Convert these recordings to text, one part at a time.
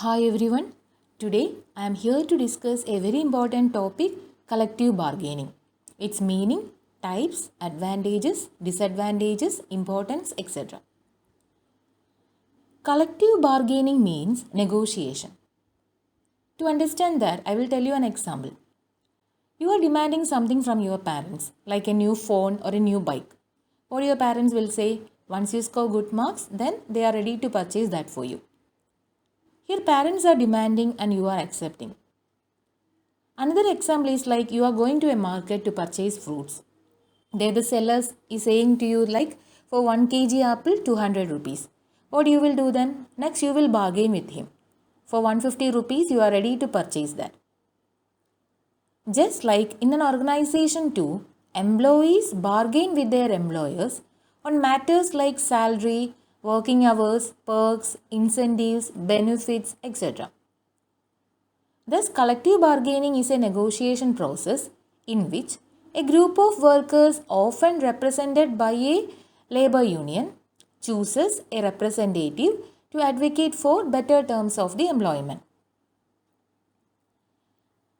Hi everyone. Today I am here to discuss a very important topic, collective bargaining. Its meaning, types, advantages, disadvantages, importance, etc. Collective bargaining means negotiation. To understand that, I will tell you an example. You are demanding something from your parents, like a new phone or a new bike. Or your parents will say, once you score good marks, then they are ready to purchase that for you. Here, parents are demanding and you are accepting. Another example is like you are going to a market to purchase fruits. There the sellers is saying to you like for 1 kg apple 200 rupees. What you will do then? Next you will bargain with him. For 150 rupees you are ready to purchase that. Just like in an organization too, employees bargain with their employers on matters like salary, working hours, perks, incentives, benefits, etc. Thus, collective bargaining is a negotiation process in which a group of workers, often represented by a labor union, chooses a representative to advocate for better terms of the employment.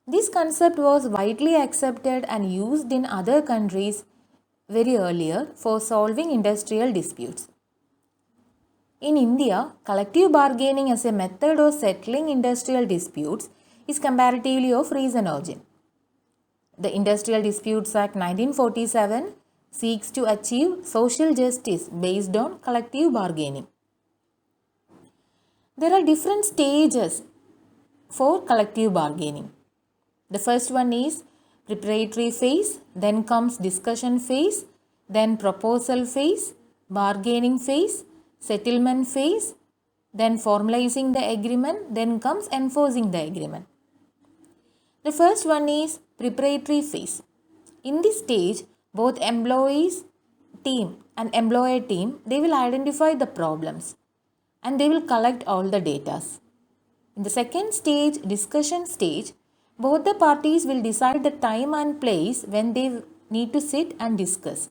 This concept was widely accepted and used in other countries very earlier for solving industrial disputes. In India, collective bargaining as a method of settling industrial disputes is comparatively of recent origin. The Industrial Disputes Act 1947 seeks to achieve social justice based on collective bargaining. There are different stages for collective bargaining. The first one is preparatory phase, then comes discussion phase, then proposal phase, bargaining phase, settlement phase, then formalizing the agreement, then comes enforcing the agreement. The first one is preparatory phase. In this stage, both employees team and employer team, they will identify the problems and they will collect all the data. In the second stage, discussion stage, both the parties will decide the time and place when they need to sit and discuss.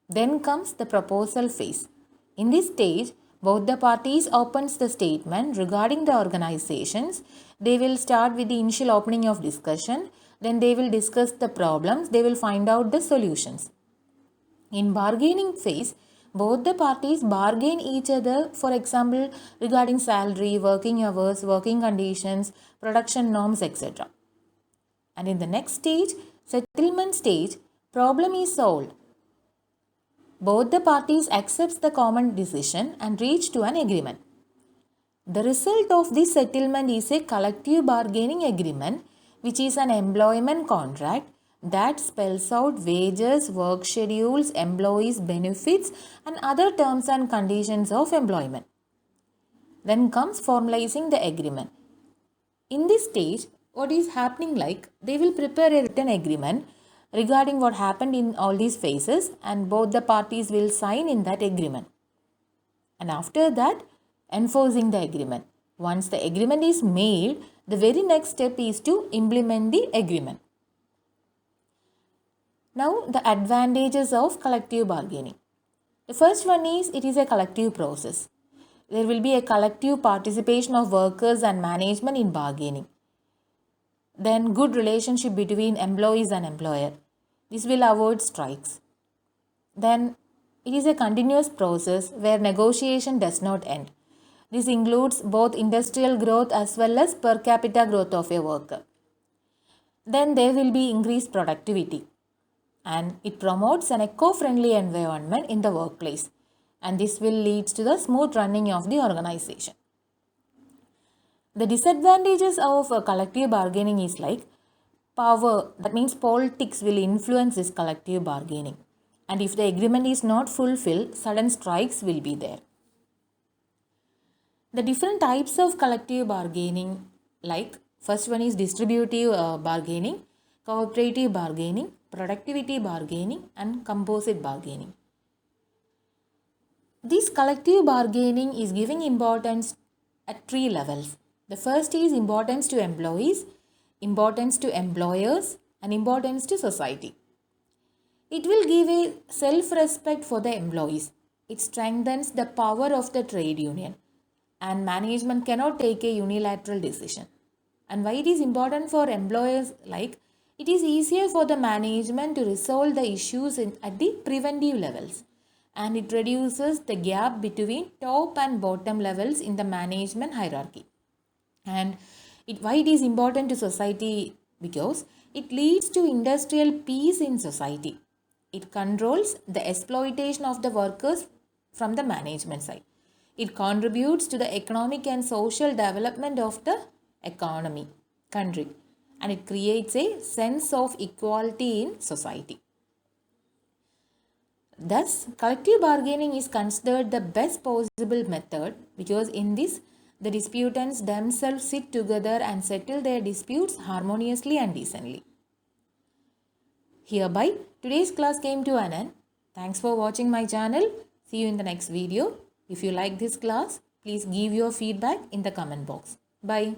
Then comes the proposal phase. In this stage, both the parties opens the statement regarding the organizations. They will start with the initial opening of discussion. Then they will discuss the problems. They will find out the solutions. In bargaining phase, both the parties bargain each other, for example, regarding salary, working hours, working conditions, production norms, etc. And in the next stage, settlement stage, problem is solved. Both the parties accepts the common decision and reach to an agreement. The result of this settlement is a collective bargaining agreement, which is an employment contract that spells out wages, work schedules, employees' benefits, and other terms and conditions of employment. Then comes formalizing the agreement. In this stage, what is happening like they will prepare a written agreement regarding what happened in all these phases and both the parties will sign in that agreement. And after that, enforcing the agreement. Once the agreement is made, the very next step is to implement the agreement. Now, the advantages of collective bargaining. The first one is it is a collective process. There will be a collective participation of workers and management in bargaining. Then good relationship between employees and employer. This will avoid strikes. Then it is a continuous process where negotiation does not end. This includes both industrial growth as well as per capita growth of a worker. Then there will be increased productivity and it promotes an eco-friendly environment in the workplace and this will lead to the smooth running of the organization. The disadvantages of collective bargaining is like power, that means politics will influence this collective bargaining. And if the agreement is not fulfilled, sudden strikes will be there. The different types of collective bargaining, like first one is distributive bargaining, cooperative bargaining, productivity bargaining, and composite bargaining. This collective bargaining is giving importance at 3 levels. The first is importance to employees, importance to employers, and importance to society. It will give a self-respect for the employees. It strengthens the power of the trade union. and management cannot take a unilateral decision. And why it is important for employers, like it is easier for the management to resolve the issues at the preventive levels, and it reduces the gap between top and bottom levels in the management hierarchy. And why it is important to society, because it leads to industrial peace in society. It controls the exploitation of the workers from the management side. It contributes to the economic and social development of the country, and it creates a sense of equality in society. Thus, collective bargaining is considered the best possible method, because in this, the disputants themselves sit together and settle their disputes harmoniously and decently. Hereby, today's class came to an end. Thanks for watching my channel. See you in the next video. If you like this class, please give your feedback in the comment box. Bye.